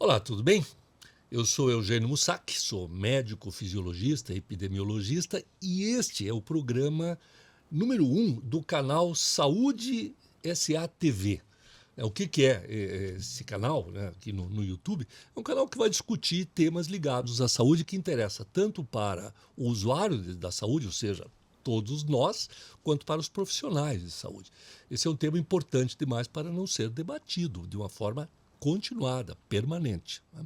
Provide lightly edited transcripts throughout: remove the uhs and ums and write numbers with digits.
Olá, tudo bem? Eu sou Eugênio Mussac, sou médico, fisiologista, epidemiologista e este é o programa número 1 do canal Saúde SA TV. O que é esse canal, né, aqui no YouTube? É um canal que vai discutir temas ligados à saúde que interessa tanto para o usuário da saúde, ou seja, todos nós, quanto para os profissionais de saúde. Esse é um tema importante demais para não ser debatido de uma forma continuada, permanente, né?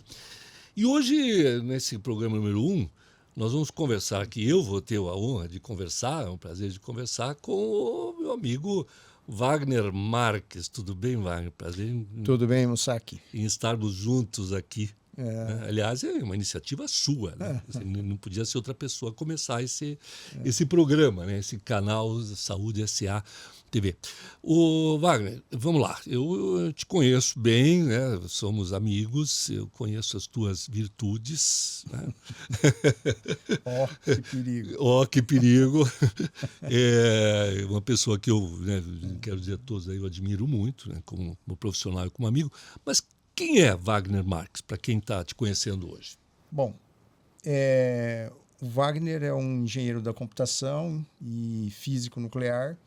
E hoje, nesse programa número 1, nós vamos conversar aqui. Eu vou ter a honra de conversar, é um prazer de conversar com o meu amigo Wagner Marques. Tudo bem, Wagner? Prazer Tudo bem, Mussac? em estarmos juntos aqui. Aliás, é uma iniciativa sua, né? Não podia ser outra pessoa começar esse programa, né? Esse canal Saúde SA TV. O Wagner, vamos lá. Eu te conheço bem, né? Somos amigos. Eu conheço as tuas virtudes, né? Oh, que perigo. Oh, que perigo. É uma pessoa que eu, né, quero dizer a todos aí, eu admiro muito, né, como profissional e como amigo. Mas quem é Wagner Marques, para quem está te conhecendo hoje? Bom, o Wagner é um engenheiro da computação e físico nuclear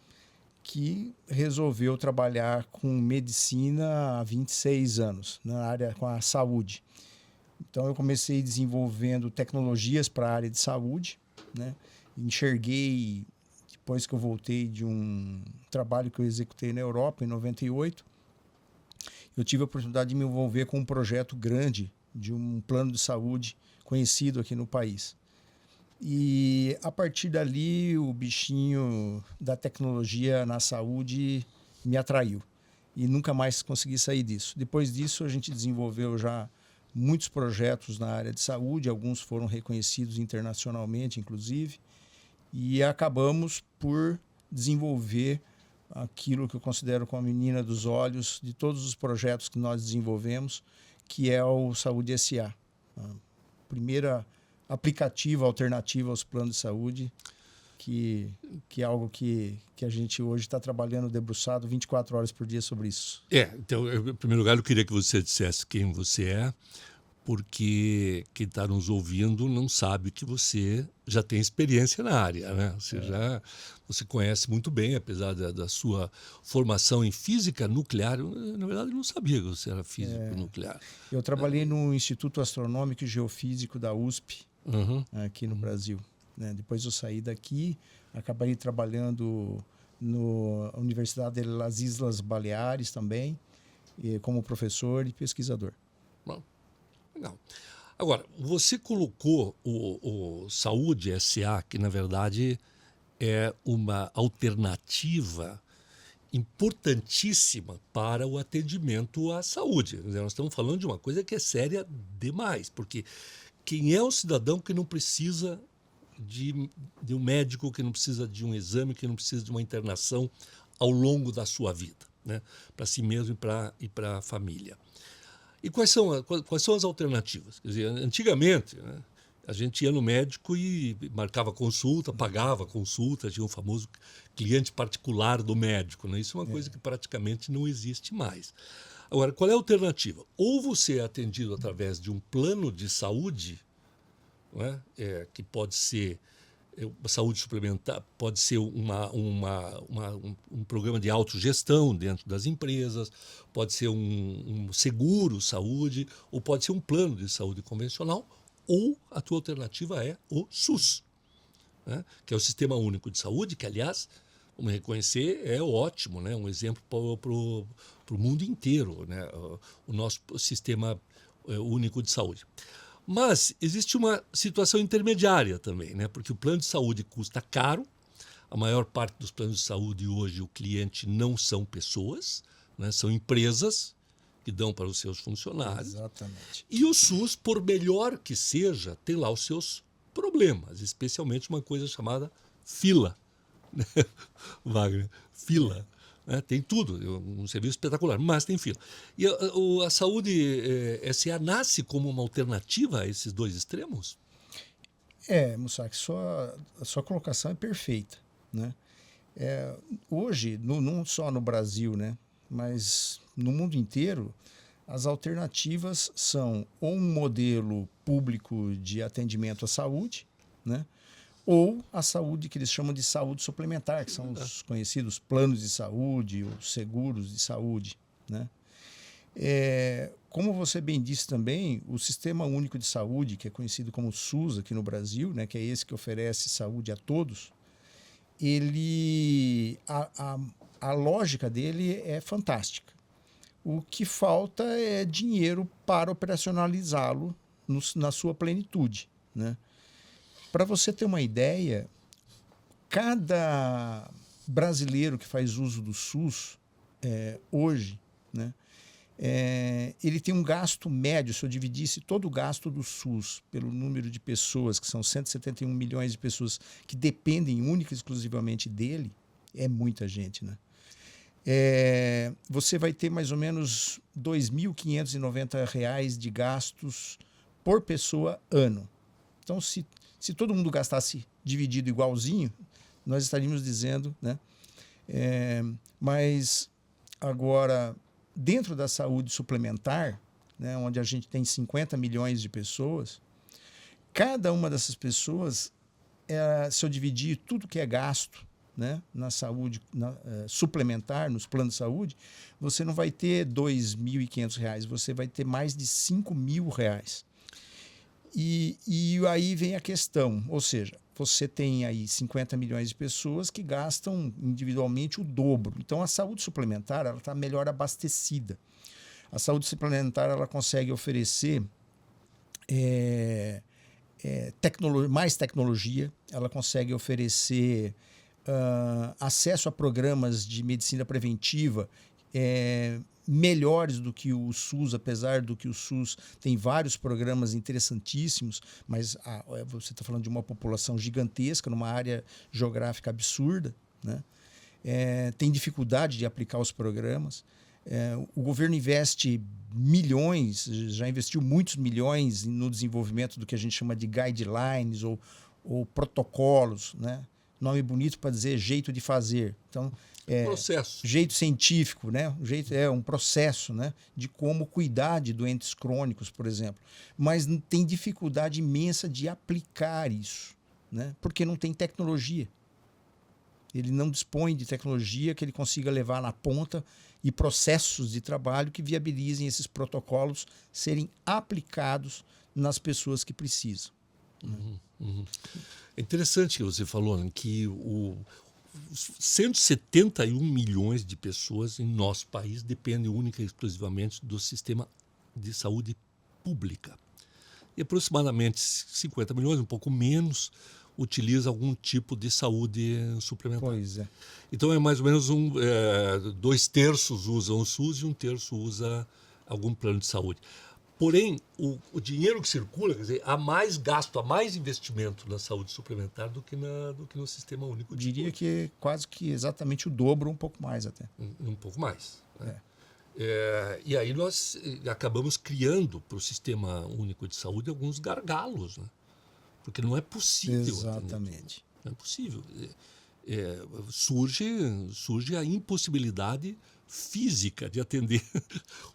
que resolveu trabalhar com medicina há 26 anos, na área com a saúde. Então, eu comecei desenvolvendo tecnologias para a área de saúde, né? Enxerguei, depois que eu voltei de um trabalho que eu executei na Europa, em 98, eu tive a oportunidade de me envolver com um projeto grande de um plano de saúde conhecido aqui no país. E a partir dali, o bichinho da tecnologia na saúde me atraiu. E nunca mais consegui sair disso. Depois disso, a gente desenvolveu já muitos projetos na área de saúde, alguns foram reconhecidos internacionalmente, inclusive, e acabamos por desenvolver aquilo que eu considero como a menina dos olhos de todos os projetos que nós desenvolvemos, que é o Saúde SA. A primeira aplicativa alternativa aos planos de saúde, que é algo que a gente hoje está trabalhando debruçado 24 horas por dia sobre isso. Então, em primeiro lugar, eu queria que você dissesse quem você é, porque quem está nos ouvindo não sabe que você já tem experiência na área, né? Você conhece muito bem, apesar da sua formação em física nuclear. Na verdade, eu não sabia que você era físico nuclear. Eu trabalhei no Instituto Astronômico e Geofísico da USP, aqui no Brasil, né? Depois eu saí daqui, acabei trabalhando na Universidade das Islas Baleares também, como professor e pesquisador. Bom, legal. Agora, você colocou o Saúde SA, que na verdade é uma alternativa importantíssima para o atendimento à saúde. Nós estamos falando de uma coisa que é séria demais, porque quem é o cidadão que não precisa de um médico, que não precisa de um exame, que não precisa de uma internação ao longo da sua vida, né? Para si mesmo e para a família. E quais são as alternativas? Quer dizer, antigamente, né, a gente ia no médico e marcava consulta, pagava consulta, tinha o famoso cliente particular do médico, né? Isso é uma coisa que praticamente não existe mais. Agora, qual é a alternativa? Ou você é atendido através de um plano de saúde, não é? Que pode ser saúde suplementar, pode ser um programa de autogestão dentro das empresas, pode ser um seguro saúde, ou pode ser um plano de saúde convencional, ou a tua alternativa é o SUS, né? Que é o Sistema Único de Saúde, que, aliás, vamos reconhecer, é ótimo, né? Um exemplo para o mundo inteiro, né? O nosso Sistema Único de Saúde. Mas existe uma situação intermediária também, né? Porque o plano de saúde custa caro. A maior parte dos planos de saúde hoje, o cliente não são pessoas, né? São empresas que dão para os seus funcionários. Exatamente. E o SUS, por melhor que seja, tem lá os seus problemas, especialmente uma coisa chamada fila. Wagner, fila. Tem tudo, um serviço espetacular, mas tem fila. E a saúde SA nasce como uma alternativa a esses dois extremos? Mussac, a sua colocação é perfeita, né? Hoje, não só no Brasil, né, mas no mundo inteiro, As alternativas são ou um modelo público de atendimento à saúde, né? Ou a saúde que eles chamam de saúde suplementar, que são os conhecidos planos de saúde ou seguros de saúde, né? Como você bem disse também, o Sistema Único de Saúde, que é conhecido como SUS aqui no Brasil, né, que é esse que oferece saúde a todos, a lógica dele é fantástica. O que falta é dinheiro para operacionalizá-lo na sua plenitude, né? Para você ter uma ideia, cada brasileiro que faz uso do SUS hoje, né, ele tem um gasto médio, se eu dividisse todo o gasto do SUS pelo número de pessoas, que são 171 milhões de pessoas que dependem única e exclusivamente dele, é muita gente, né? Você vai ter mais ou menos R$ 2.590 de gastos por pessoa ano. Então, se todo mundo gastasse dividido igualzinho, nós estaríamos dizendo, né? Mas agora, dentro da saúde suplementar, né, onde a gente tem 50 milhões de pessoas, cada uma dessas pessoas, se eu dividir tudo que é gasto, né, na saúde suplementar, nos planos de saúde, você não vai ter R$ 2.500, você vai ter mais de R$ 5.000. E aí vem a questão, ou seja, você tem aí 50 milhões de pessoas que gastam individualmente o dobro. Então, a saúde suplementar está melhor abastecida. A saúde suplementar ela consegue oferecer mais tecnologia, ela consegue oferecer acesso a programas de medicina preventiva melhores do que o SUS, apesar do que o SUS tem vários programas interessantíssimos, mas você está falando de uma população gigantesca, numa área geográfica absurda, né? Tem dificuldade de aplicar os programas. O governo investe milhões, já investiu muitos milhões no desenvolvimento do que a gente chama de guidelines ou protocolos, né? Nome bonito para dizer jeito de fazer. Então, processo. Jeito científico, né? Um processo, né, de como cuidar de doentes crônicos, por exemplo. Mas tem dificuldade imensa de aplicar isso, né? Porque não tem tecnologia. Ele não dispõe de tecnologia que ele consiga levar na ponta e processos de trabalho que viabilizem esses protocolos serem aplicados nas pessoas que precisam. É interessante que você falou, né, que 171 milhões de pessoas em nosso país dependem única e exclusivamente do sistema de saúde pública. E aproximadamente 50 milhões, um pouco menos, utiliza algum tipo de saúde suplementar. Pois é. Então é mais ou menos 2/3 usam o SUS e 1/3 usa algum plano de saúde. Porém, o dinheiro que circula, quer dizer, há mais gasto, há mais investimento na saúde suplementar do que no Sistema Único de Diria Saúde. que quase que exatamente o dobro, um pouco mais até. Um pouco mais. Né? E aí nós acabamos criando para o Sistema Único de Saúde alguns gargalos, né? Porque não é possível. Exatamente. Não é possível. Surge a impossibilidade física de atender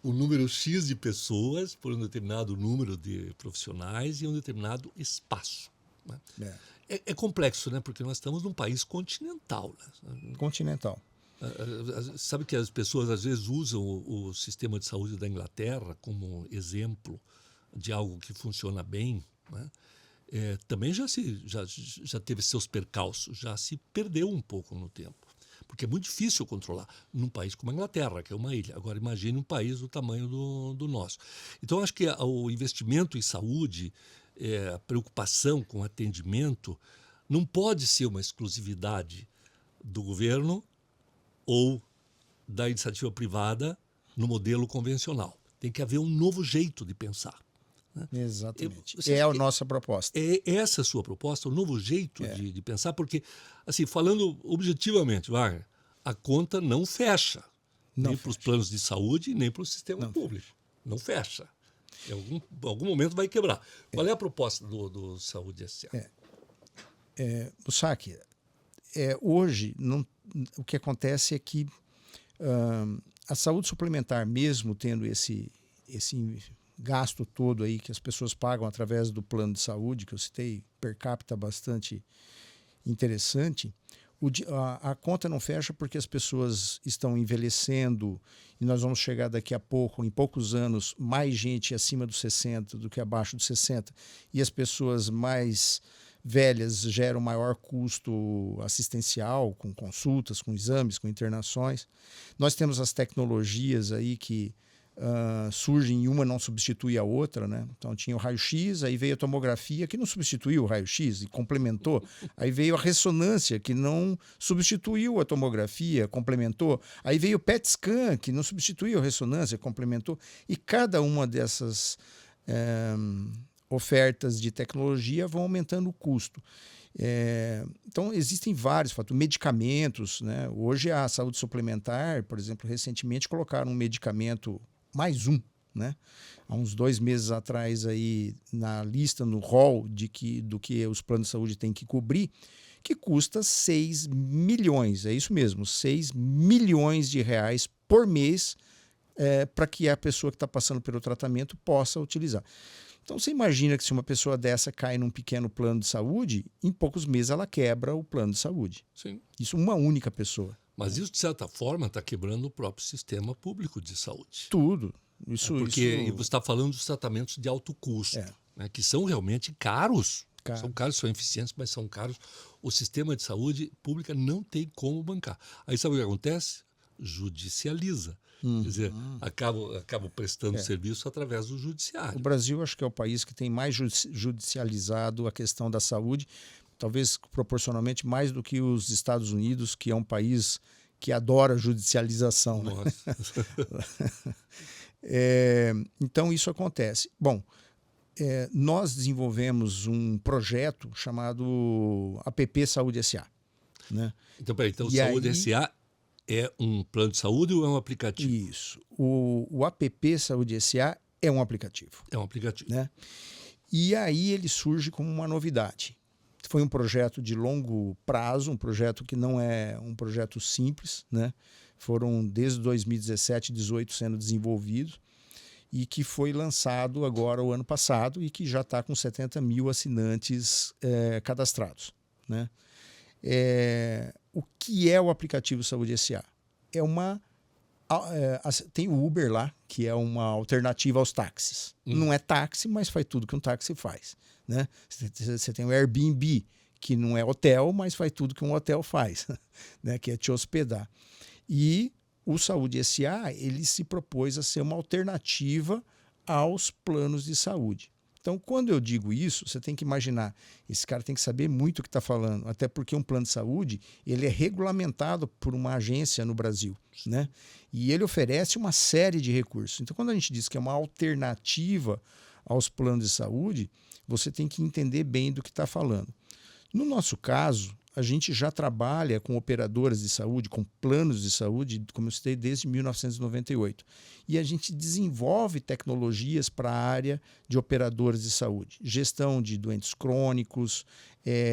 um número X de pessoas por um determinado número de profissionais e um determinado espaço. Né? É complexo, né? Porque nós estamos num país continental. Né? Continental. Sabe que as pessoas às vezes usam o sistema de saúde da Inglaterra como exemplo de algo que funciona bem, né? Também já teve seus percalços, já se perdeu um pouco no tempo. Porque é muito difícil controlar num país como a Inglaterra, que é uma ilha. Agora, imagine um país do tamanho do nosso. Então, acho que o investimento em saúde, a preocupação com atendimento, não pode ser uma exclusividade do governo ou da iniciativa privada no modelo convencional. Tem que haver um novo jeito de pensar. Né? Exatamente. A nossa proposta. Essa a sua proposta, um novo jeito de pensar, porque, assim, falando objetivamente, Wagner, a conta não fecha. Nem para os planos de saúde, nem para o sistema público. Não fecha. Em algum momento vai quebrar. Qual é a proposta do Saúde S.A.? Bussac, hoje, o que acontece é que a saúde suplementar, mesmo tendo esse esse gasto todo aí que as pessoas pagam através do plano de saúde, que eu citei, per capita bastante interessante, a conta não fecha porque as pessoas estão envelhecendo e nós vamos chegar daqui a pouco, em poucos anos, mais gente acima dos 60 do que abaixo dos 60, e as pessoas mais velhas geram maior custo assistencial, com consultas, com exames, com internações. Nós temos as tecnologias aí que surgem e uma não substitui a outra, né? Então tinha o raio-x, aí veio a tomografia, que não substituiu o raio-x e complementou. Aí veio a ressonância, que não substituiu a tomografia, complementou. Aí veio o PET scan, que não substituiu a ressonância, complementou. E cada uma dessas ofertas de tecnologia vão aumentando o custo. Então, existem vários fatores, medicamentos, né? Hoje a saúde suplementar, por exemplo, recentemente colocaram um medicamento, mais um, né? Há uns 2 meses atrás, aí, na lista, no rol do que os planos de saúde têm que cobrir, que custa 6 milhões, é isso mesmo, 6 milhões de reais por mês para que a pessoa que está passando pelo tratamento possa utilizar. Então, você imagina que se uma pessoa dessa cai num pequeno plano de saúde, em poucos meses ela quebra o plano de saúde. Sim. Isso uma única pessoa. Mas isso, de certa forma, está quebrando o próprio sistema público de saúde. Tudo. Porque você está falando dos tratamentos de alto custo, né, que são realmente caros. São caros, são eficientes, mas são caros. O sistema de saúde pública não tem como bancar. Aí sabe o que acontece? Judicializa. Quer dizer, acabam prestando serviço através do judiciário. O Brasil acho que é o país que tem mais judicializado a questão da saúde, talvez proporcionalmente mais do que os Estados Unidos, que é um país que adora judicialização. Né? Então isso acontece. Bom, nós desenvolvemos um projeto chamado APP Saúde SA. Né? Então, Saúde SA é um plano de saúde ou é um aplicativo? Isso. O APP Saúde SA é um aplicativo. É um aplicativo. Né? E aí ele surge como uma novidade. Foi um projeto de longo prazo, um projeto que não é um projeto simples, né? Foram desde 2017, 2018 sendo desenvolvidos e que foi lançado agora o ano passado e que já está com 70 mil assinantes cadastrados. Né? O que é o aplicativo Saúde SA? Tem o Uber lá, que é uma alternativa aos táxis. Não é táxi, mas faz tudo que um táxi faz. Né? Você tem o Airbnb, que não é hotel, mas faz tudo que um hotel faz, né? Que é te hospedar. E o Saúde SA, ele se propôs a ser uma alternativa aos planos de saúde. Então, quando eu digo isso, você tem que imaginar, esse cara tem que saber muito o que está falando, até porque um plano de saúde ele é regulamentado por uma agência no Brasil, né? E ele oferece uma série de recursos. Então, quando a gente diz que é uma alternativa aos planos de saúde, você tem que entender bem do que está falando. No nosso caso, a gente já trabalha com operadoras de saúde, com planos de saúde, como eu citei, desde 1998. E a gente desenvolve tecnologias para a área de operadoras de saúde. Gestão de doentes crônicos,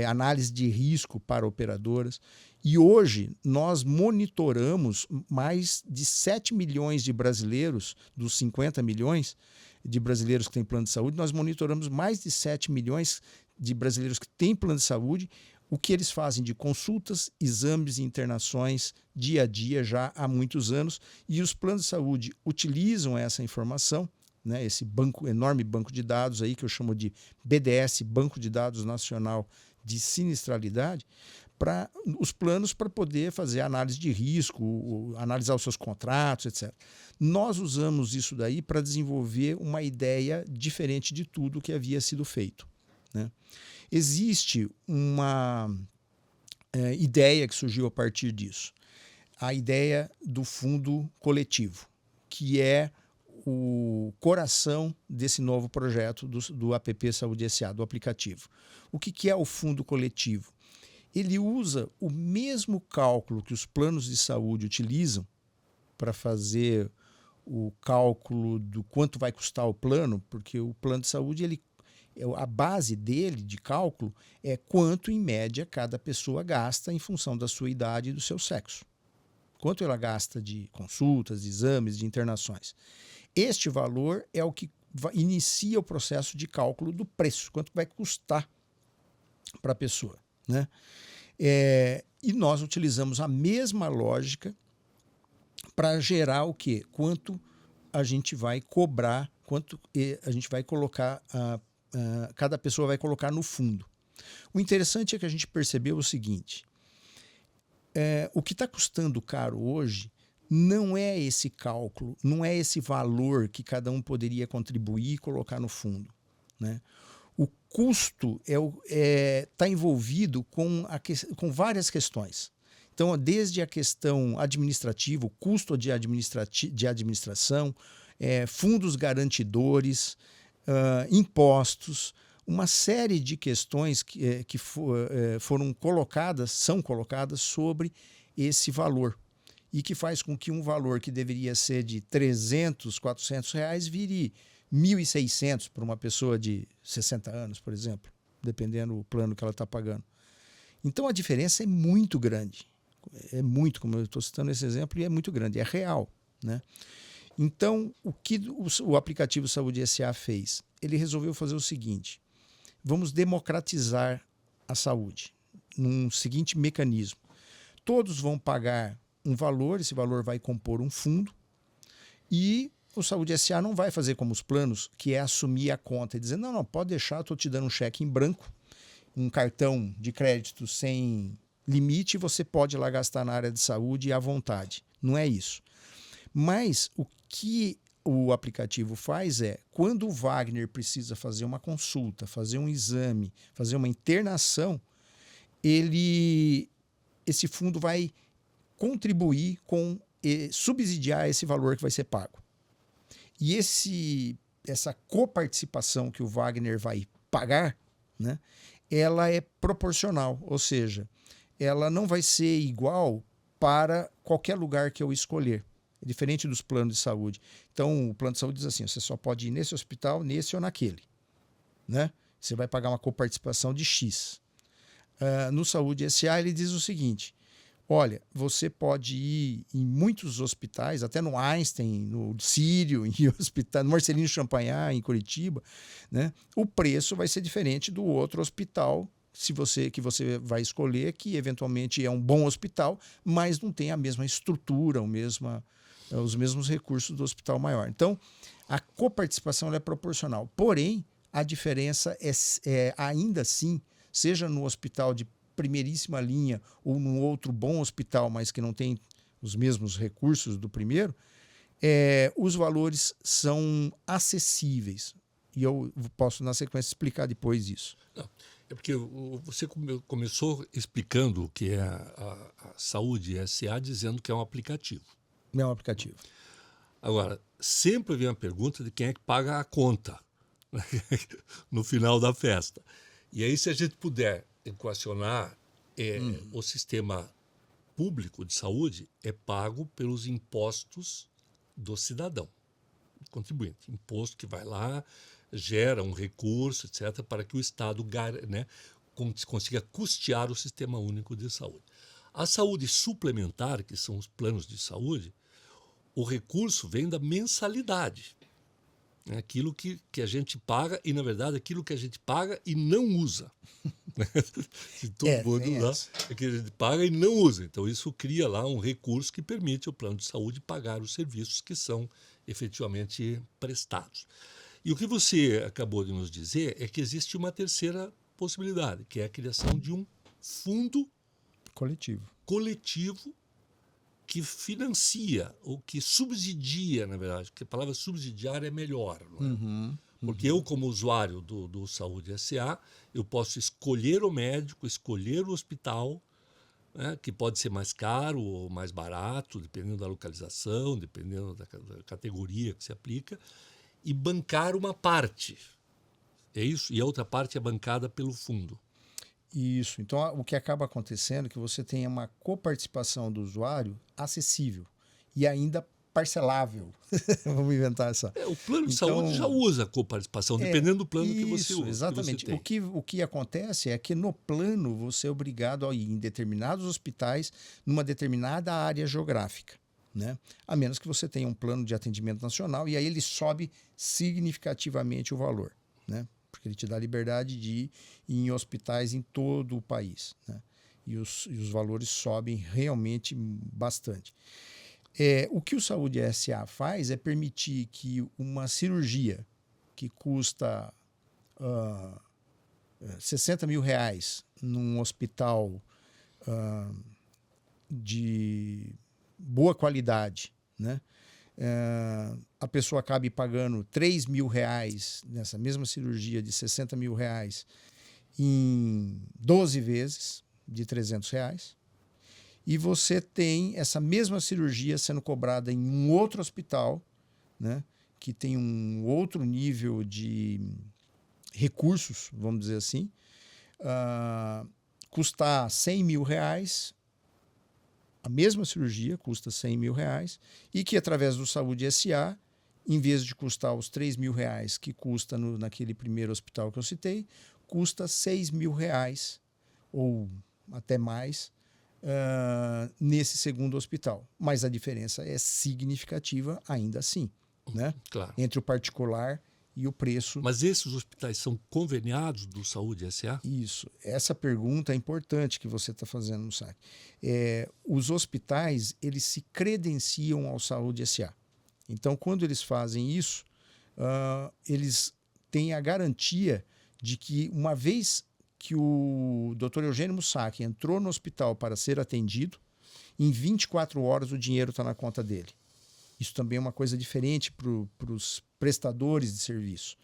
análise de risco para operadoras. E hoje nós monitoramos mais de 7 milhões de brasileiros, dos 50 milhões de brasileiros que têm plano de saúde, nós monitoramos mais de 7 milhões de brasileiros que têm plano de saúde, o que eles fazem de consultas, exames e internações dia a dia já há muitos anos, e os planos de saúde utilizam essa informação, né, esse enorme banco de dados aí que eu chamo de BDS, Banco de Dados Nacional de Sinistralidade, para os planos para poder fazer análise de risco, analisar os seus contratos, etc. Nós usamos isso daí para desenvolver uma ideia diferente de tudo que havia sido feito. Né? Existe uma ideia que surgiu a partir disso, a ideia do fundo coletivo, que é o coração desse novo projeto do APP Saúde SA, do aplicativo. O que é o fundo coletivo? Ele usa o mesmo cálculo que os planos de saúde utilizam para fazer o cálculo do quanto vai custar o plano, porque o plano de saúde, a base dele de cálculo é quanto, em média, cada pessoa gasta em função da sua idade e do seu sexo. Quanto ela gasta de consultas, de exames, de internações. Este valor é o que inicia o processo de cálculo do preço, quanto vai custar para a pessoa, né? E nós utilizamos a mesma lógica para gerar o quê? Quanto a gente vai cobrar, quanto a gente vai colocar, cada pessoa vai colocar no fundo. O interessante é que a gente percebeu o seguinte, o que está custando caro hoje não é esse cálculo, não é esse valor que cada um poderia contribuir e colocar no fundo, né? O custo está envolvido com várias questões. Então, desde a questão administrativa, o custo de administração, fundos garantidores, impostos, uma série de questões que foram colocadas, são colocadas sobre esse valor e que faz com que um valor que deveria ser de R$300, R$400 vire 1.600 para uma pessoa de 60 anos, por exemplo, dependendo do plano que ela está pagando. Então a diferença é muito grande. É muito, como eu estou citando esse exemplo, e é muito grande, é real, né? Então, o que o aplicativo Saúde SA fez? Ele resolveu fazer o seguinte: vamos democratizar a saúde num seguinte mecanismo. Todos vão pagar um valor, esse valor vai compor um fundo, e o Saúde SA não vai fazer como os planos, que é assumir a conta e dizer, não, pode deixar, estou te dando um cheque em branco, um cartão de crédito sem limite, você pode ir lá gastar na área de saúde à vontade. Não é isso. Mas o que o aplicativo faz é, quando o Wagner precisa fazer uma consulta, fazer um exame, fazer uma internação, esse fundo vai contribuir com subsidiar esse valor que vai ser pago. E essa coparticipação que o Wagner vai pagar, né, ela é proporcional, ou seja, ela não vai ser igual para qualquer lugar que eu escolher. É diferente dos planos de saúde. Então, o plano de saúde diz assim, você só pode ir nesse hospital, nesse ou naquele, né? Você vai pagar uma coparticipação de X. No Saúde SA, ele diz o seguinte, olha, você pode ir em muitos hospitais, até no Einstein, no Sírio, no Marcelino Champagnat, em Curitiba, né? O preço vai ser diferente do outro hospital que você vai escolher, que eventualmente é um bom hospital, mas não tem a mesma estrutura, os mesmos recursos do hospital maior. Então, a coparticipação é proporcional. Porém, a diferença é ainda assim, seja no hospital de primeiríssima linha ou num outro bom hospital, mas que não tem os mesmos recursos do primeiro, os valores são acessíveis. E eu posso, na sequência, explicar depois isso. Não, é porque você começou explicando o que é a Saúde SA, dizendo que é um aplicativo. É um aplicativo. Agora, sempre vem a pergunta de quem é que paga a conta no final da festa. E aí, se a gente puder equacionar, o sistema público de saúde é pago pelos impostos do cidadão, do contribuinte. Imposto que vai lá, gera um recurso, etc., para que o Estado, né, consiga custear o Sistema Único de Saúde. A saúde suplementar, que são os planos de saúde, o recurso vem da mensalidade. É aquilo que a gente paga e, na verdade, aquilo que a gente paga e não usa. Se todo mundo lá, é que a gente paga e não usa. Então, isso cria lá um recurso que permite ao plano de saúde pagar os serviços que são efetivamente prestados. E o que você acabou de nos dizer é que existe uma terceira possibilidade, que é a criação de um fundo coletivo que financia, ou que subsidia, na verdade, porque a palavra subsidiar é melhor, não é? Porque eu, como usuário do Saúde SA, eu posso escolher o médico, escolher o hospital, né, que pode ser mais caro ou mais barato, dependendo da localização, dependendo da categoria que se aplica, e bancar uma parte. É isso? E a outra parte é bancada pelo fundo. Isso. Então, o que acaba acontecendo é que você tem uma coparticipação do usuário acessível e ainda parcelável. Vamos inventar essa. O plano de saúde já usa a coparticipação, dependendo do plano que você usa. Exatamente. Que o que acontece é que no plano você é obrigado a ir em determinados hospitais, numa determinada área geográfica, né? A menos que você tenha um plano de atendimento nacional e aí ele sobe significativamente o valor, né? Porque ele te dá liberdade de ir em hospitais em todo o país, né? E os valores sobem realmente bastante. O que o Saúde SA faz é permitir que uma cirurgia que custa 60 mil reais num hospital de boa qualidade, né? A pessoa acabe pagando 3 mil reais nessa mesma cirurgia de 60 mil reais em 12 vezes de 300 reais. E você tem essa mesma cirurgia sendo cobrada em um outro hospital, né? Que tem um outro nível de recursos, vamos dizer assim, custar 100 mil reais, a mesma cirurgia custa 100 mil reais, e que através do Saúde SA, em vez de custar os 3 mil reais que custa naquele primeiro hospital que eu citei, custa 6 mil reais, ou até mais, nesse segundo hospital. Mas a diferença é significativa ainda assim, né? Claro. Entre o particular e o preço. Mas esses hospitais são conveniados do Saúde SA? Isso. Essa pergunta é importante que você está fazendo no site. Os hospitais, eles se credenciam ao Saúde SA. Então, quando eles fazem isso, eles têm a garantia de que, uma vez que o Dr. Eugênio Mussac entrou no hospital para ser atendido, em 24 horas o dinheiro está na conta dele. Isso também é uma coisa diferente para os prestadores de serviço,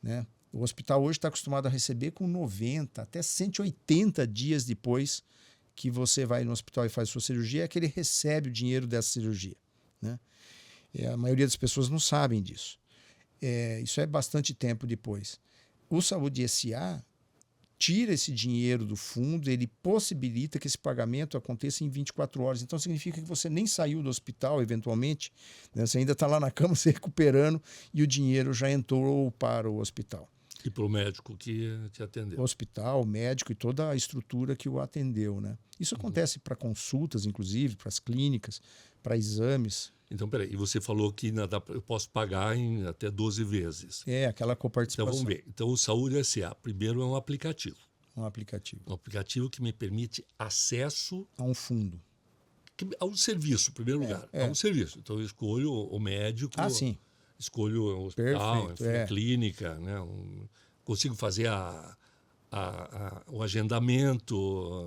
né? O hospital hoje está acostumado a receber com 90 até 180 dias depois que você vai no hospital e faz sua cirurgia, é que ele recebe o dinheiro dessa cirurgia, né? A maioria das pessoas não sabem disso. Isso é bastante tempo depois. O Saúde SA tira esse dinheiro do fundo, ele possibilita que esse pagamento aconteça em 24 horas. Então, significa que você nem saiu do hospital, eventualmente, né? Você ainda está lá na cama se recuperando e o dinheiro já entrou para o hospital. E para o médico que te atendeu. O hospital, o médico e toda a estrutura que o atendeu, né? Isso acontece para consultas, inclusive, para as clínicas, para exames. Então, peraí, e você falou que eu posso pagar em até 12 vezes. Aquela coparticipação. Então, vamos ver. Então, o Saúde SA, primeiro, é um aplicativo. Um aplicativo. Um aplicativo que me permite acesso a um fundo. A um serviço, em primeiro lugar. A um serviço. Então, eu escolho o médico. Sim. Escolho o hospital, Perfeito, enfim, a clínica, né? Consigo fazer o agendamento,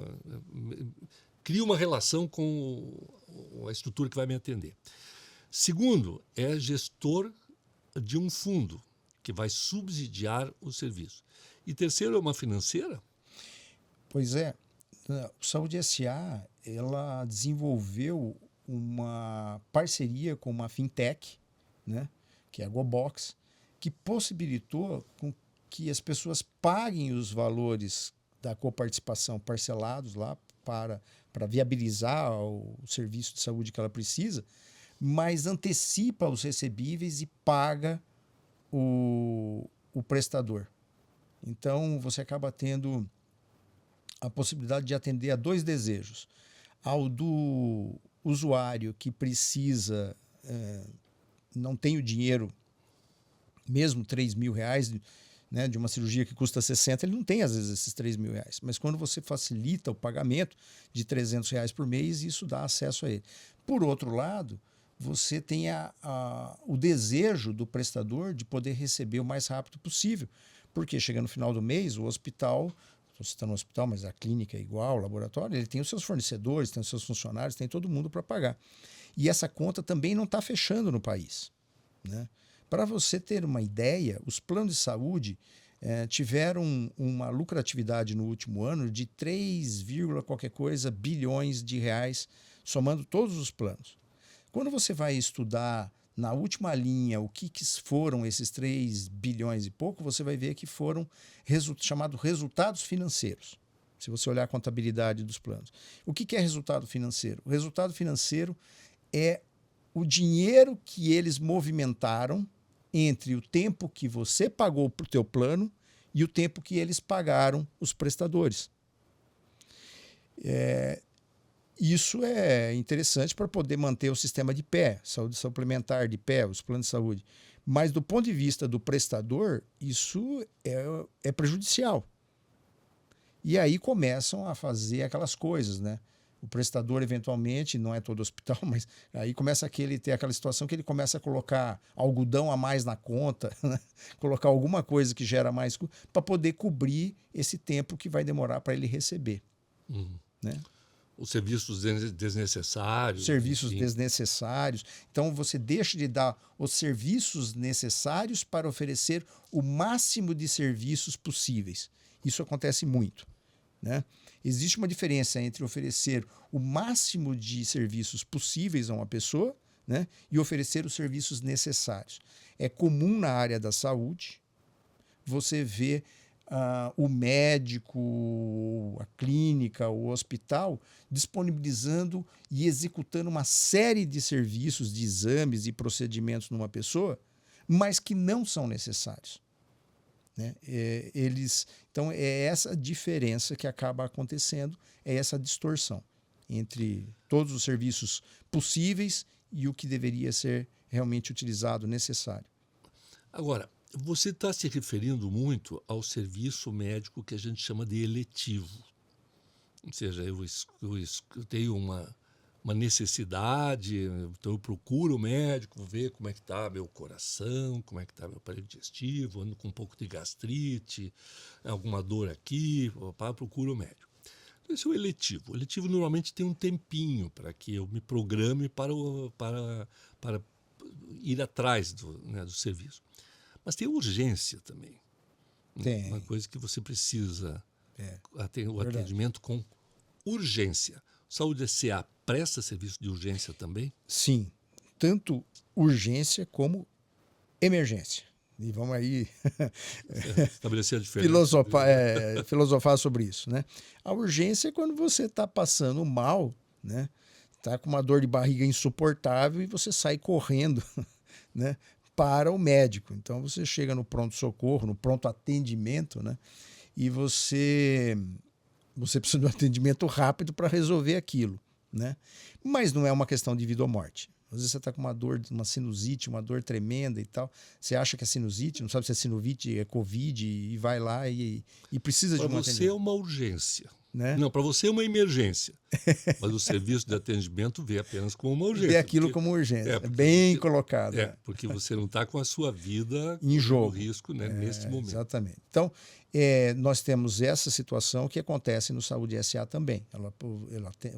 crio uma relação com a estrutura que vai me atender. Segundo, é gestor de um fundo que vai subsidiar o serviço. E terceiro, é uma financeira? Pois é. O Saúde SA, ela desenvolveu uma parceria com uma fintech, né, que é a GoBox, que possibilitou que as pessoas paguem os valores da coparticipação parcelados lá para viabilizar o serviço de saúde que ela precisa, mas antecipa os recebíveis e paga o prestador. Então, você acaba tendo a possibilidade de atender a dois desejos. Ao do usuário que precisa, não tem o dinheiro, mesmo 3 mil reais, né, de uma cirurgia que custa 60, ele não tem, às vezes, esses 3 mil reais. Mas quando você facilita o pagamento de 300 reais por mês, isso dá acesso a ele. Por outro lado, você tem o desejo do prestador de poder receber o mais rápido possível, porque chega no final do mês, o hospital, estou citando o hospital, mas a clínica é igual, o laboratório, ele tem os seus fornecedores, tem os seus funcionários, tem todo mundo para pagar. E essa conta também não está fechando no país, né? Para você ter uma ideia, os planos de saúde tiveram uma lucratividade no último ano de 3, qualquer coisa bilhões de reais, somando todos os planos. Quando você vai estudar na última linha o que foram esses 3 bilhões e pouco, você vai ver que foram chamados resultados financeiros. Se você olhar a contabilidade dos planos. O que é resultado financeiro? O resultado financeiro é o dinheiro que eles movimentaram entre o tempo que você pagou para o teu plano e o tempo que eles pagaram os prestadores. Isso é interessante para poder manter o sistema de pé, saúde suplementar de pé, os planos de saúde. Mas do ponto de vista do prestador, isso é prejudicial. E aí começam a fazer aquelas coisas, né? O prestador, eventualmente, não é todo hospital, mas aí começa ter aquela situação que ele começa a colocar algodão a mais na conta, né? Colocar alguma coisa que gera mais, para poder cobrir esse tempo que vai demorar para ele receber. Né? Os serviços desnecessários. Serviços enfim. desnecessários. Então, você deixa de dar os serviços necessários para oferecer o máximo de serviços possíveis. Isso acontece muito. Né? Existe uma diferença entre oferecer o máximo de serviços possíveis a uma pessoa, né, e oferecer os serviços necessários. É comum na área da saúde você ver o médico, a clínica, o hospital disponibilizando e executando uma série de serviços, de exames e procedimentos numa pessoa, mas que não são necessários. Né? Então, é essa diferença que acaba acontecendo, é essa distorção entre todos os serviços possíveis e o que deveria ser realmente utilizado, necessário. Agora, você está se referindo muito ao serviço médico que a gente chama de eletivo. Ou seja, eu tenho uma necessidade, então eu procuro o médico, ver como é que está meu coração, como é que está meu aparelho digestivo, ando com um pouco de gastrite, alguma dor aqui, procuro o médico. Então, esse é o eletivo. O eletivo normalmente tem um tempinho para que eu me programe para ir atrás do serviço. Mas tem urgência também. Tem. Uma coisa que você precisa, o Verdade. atendimento com urgência. Saúde SA presta serviço de urgência também? Sim, tanto urgência como emergência. E vamos aí estabelecer a diferença. filosofar sobre isso. Né? A urgência é quando você está passando mal, né? Está com uma dor de barriga insuportável e você sai correndo, né? Para o médico. Então você chega no pronto-socorro, no pronto atendimento, né? E você precisa de um atendimento rápido para resolver aquilo, né? Mas não é uma questão de vida ou morte. Às vezes você está com uma dor, uma sinusite, uma dor tremenda e tal. Você acha que é sinusite, não sabe se é sinusite, é Covid, e vai lá e precisa de um atendimento. Para você é uma urgência. Né? Não, para você é uma emergência. Mas o serviço de atendimento vê apenas como uma urgência. Vê aquilo como urgência. bem colocado. Porque você não está com a sua vida em jogo. Risco, né, nesse momento. Exatamente. Então, nós temos essa situação que acontece no Saúde SA também. Ela tem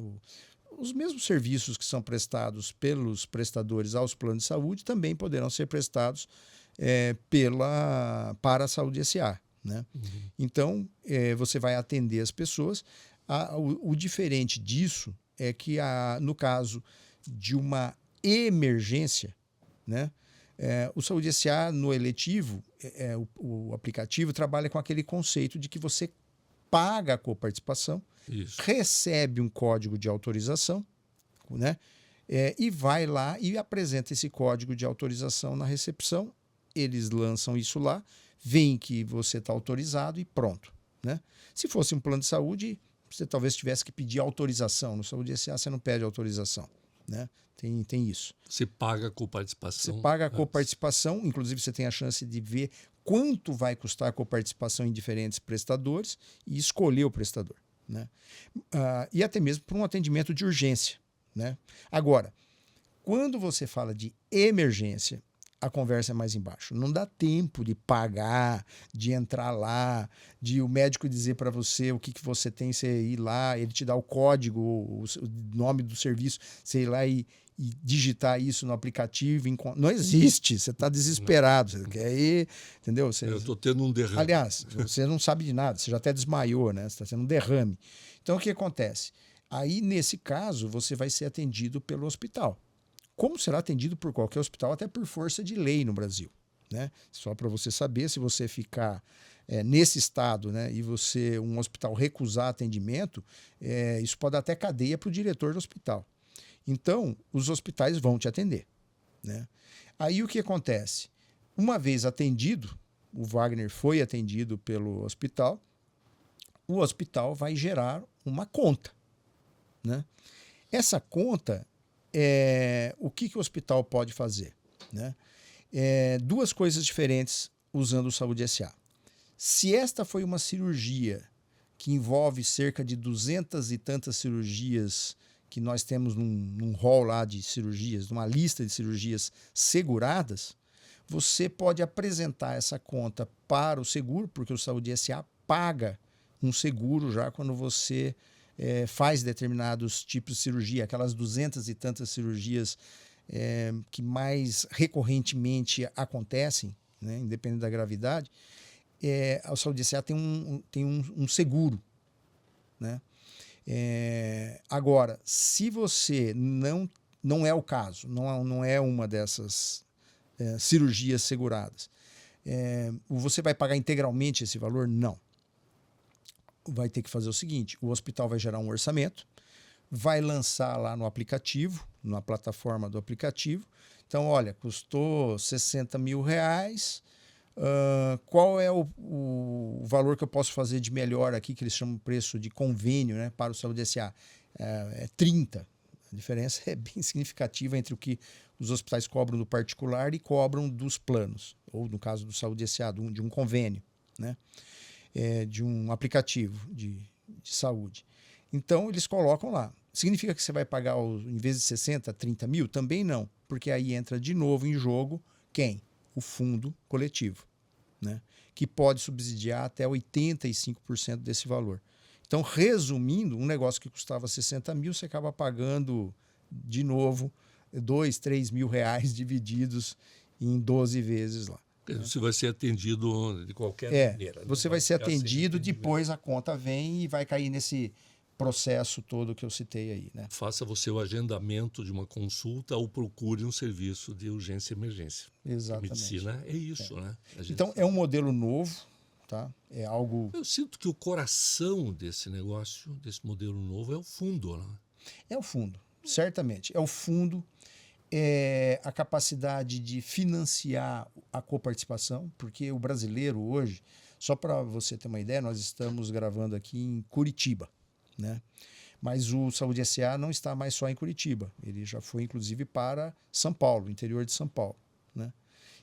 os mesmos serviços que são prestados pelos prestadores aos planos de saúde também poderão ser prestados para a Saúde SA. Né? Então, você vai atender as pessoas. O diferente disso é que, no caso de uma emergência, né? O Saúde SA, no eletivo, o aplicativo trabalha com aquele conceito de que você paga a coparticipação, recebe um código de autorização, né? E vai lá e apresenta esse código de autorização na recepção. Eles lançam isso lá, veem que você está autorizado e pronto. Né? Se fosse um plano de saúde, você talvez tivesse que pedir autorização. No Saúde SA você não pede autorização. Né? Tem isso. Você paga a coparticipação. Você paga a coparticipação, inclusive você tem a chance de ver quanto vai custar a coparticipação em diferentes prestadores e escolher o prestador. Né? E até mesmo para um atendimento de urgência. Né? Agora, quando você fala de emergência, a conversa é mais embaixo. Não dá tempo de pagar, de entrar lá, de o médico dizer para você o que você tem, você ir lá, ele te dá o código, o nome do serviço, você ir lá e digitar isso no aplicativo. Não existe, você está desesperado, você quer ir, entendeu? Eu estou tendo um derrame. Aliás, você não sabe de nada, você já até desmaiou, né? Você está tendo um derrame. Então, o que acontece? Aí, nesse caso, você vai ser atendido pelo hospital. Como será atendido por qualquer hospital, até por força de lei no Brasil. Né? Só para você saber, se você ficar nesse estado, né, e um hospital recusar atendimento, isso pode dar até cadeia para o diretor do hospital. Então, os hospitais vão te atender. Né? Aí o que acontece? Uma vez atendido, o Wagner foi atendido pelo hospital, o hospital vai gerar uma conta. Né? Essa conta, o que o hospital pode fazer? Né? Duas coisas diferentes usando o Saúde SA. Se esta foi uma cirurgia que envolve cerca de 200 e tantas cirurgias que nós temos num rol lá de cirurgias, numa lista de cirurgias seguradas, você pode apresentar essa conta para o seguro, porque o Saúde SA paga um seguro já quando você faz determinados tipos de cirurgia, aquelas 200 e tantas cirurgias que mais recorrentemente acontecem, né, independente da gravidade, a Saúde SA tem um seguro, né? Agora, se você não é o caso, não é uma dessas cirurgias seguradas, você vai pagar integralmente esse valor? Não. Vai ter que fazer o seguinte: o hospital vai gerar um orçamento, vai lançar lá no aplicativo, na plataforma do aplicativo. Então, olha, custou 60 mil reais. Qual é o valor que eu posso fazer de melhor aqui, que eles chamam de preço de convênio, né, para o Saúde SA? 30. A diferença é bem significativa entre o que os hospitais cobram do particular e cobram dos planos, ou no caso do Saúde SA, de um convênio, né, de um aplicativo de saúde. Então, eles colocam lá. Significa que você vai pagar, em vez de 60, 30 mil? Também não, porque aí entra de novo em jogo quem? O fundo coletivo, né? Que pode subsidiar até 85% desse valor. Então, resumindo, um negócio que custava 60 mil, você acaba pagando, de novo, 2, 3 mil reais divididos em 12 vezes lá. Você vai ser atendido de qualquer maneira. Você vai ser atendido, depois a conta vem e vai cair nesse processo todo que eu citei aí, né? Faça você o agendamento de uma consulta ou procure um serviço de urgência e emergência. Exatamente. A medicina é isso, né? Então, é um modelo novo, tá? É algo... Eu sinto que o coração desse negócio, desse modelo novo, é o fundo, né? É o fundo, certamente. É o fundo, é a capacidade de financiar a coparticipação, porque o brasileiro hoje, só para você ter uma ideia, nós estamos gravando aqui em Curitiba, né? Mas o Saúde SA não está mais só em Curitiba, ele já foi inclusive para São Paulo, interior de São Paulo, né?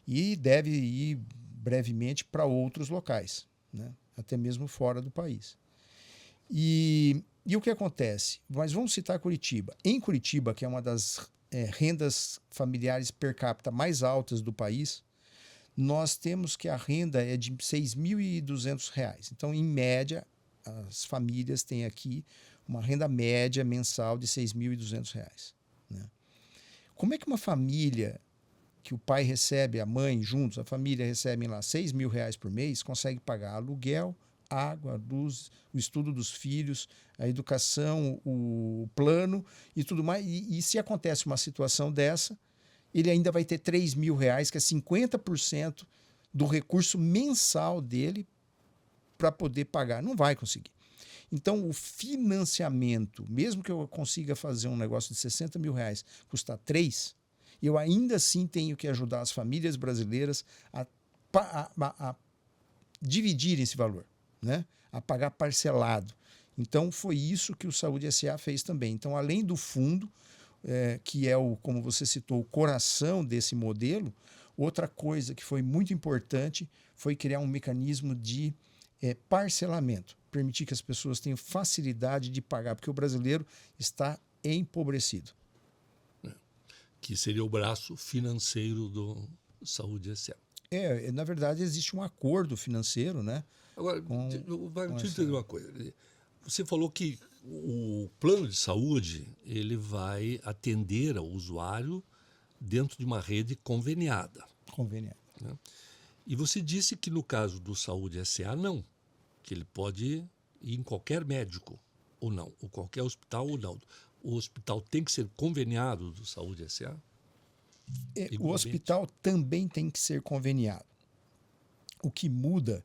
E deve ir brevemente para outros locais, né? Até mesmo fora do país. E o que acontece? Mas vamos citar Curitiba. Em Curitiba, que é uma das rendas familiares per capita mais altas do país, nós temos que a renda é de R$ 6.200. Então, em média, as famílias têm aqui uma renda média mensal de R$ 6.200. Né? Como é que uma família que o pai recebe, a mãe juntos, a família recebem lá R$ 6.000 por mês, consegue pagar aluguel, água, luz, o estudo dos filhos, a educação, o plano e tudo mais? E se acontece uma situação dessa, ele ainda vai ter R$ 3.000, que é 50% do recurso mensal dele para poder pagar. Não vai conseguir. Então, o financiamento, mesmo que eu consiga fazer um negócio de 60 mil reais, custar 3, eu ainda assim tenho que ajudar as famílias brasileiras a dividirem esse valor, né? A pagar parcelado. Então, foi isso que o Saúde SA fez também. Então, além do fundo, que é, como você citou, o coração desse modelo, outra coisa que foi muito importante foi criar um mecanismo de parcelamento, permitir que as pessoas tenham facilidade de pagar, porque o brasileiro está empobrecido. Que seria o braço financeiro do Saúde SA. Na verdade, existe um acordo financeiro, né? Agora, deixa eu entender uma coisa. Você falou que o plano de saúde ele vai atender ao usuário dentro de uma rede conveniada. Conveniada. Né? E você disse que no caso do Saúde SA, não. Que ele pode ir em qualquer médico ou não, ou qualquer hospital ou não. O hospital tem que ser conveniado do Saúde SA? O hospital também tem que ser conveniado. O que muda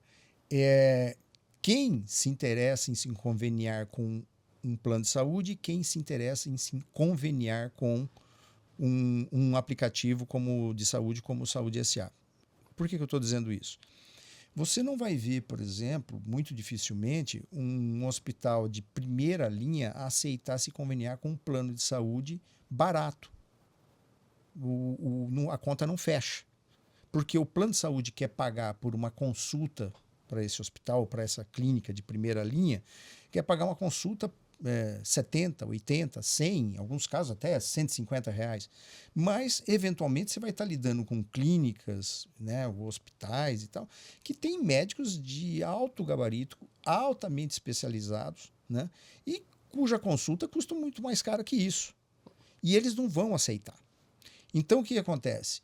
é quem se interessa em se conveniar com um plano de saúde e quem se interessa em se conveniar com um aplicativo de saúde como o Saúde SA. Por que eu estou dizendo isso? Você não vai ver, por exemplo, muito dificilmente, um hospital de primeira linha aceitar se conveniar com um plano de saúde barato. A conta não fecha. Porque o plano de saúde quer pagar por uma consulta para esse hospital, para essa clínica de primeira linha, quer pagar uma consulta 70, 80, 100, em alguns casos até R$ 150. Mas, eventualmente, você vai estar lidando com clínicas, né, hospitais e tal, que tem médicos de alto gabarito, altamente especializados, né, e cuja consulta custa muito mais cara que isso. E eles não vão aceitar. Então, o que acontece?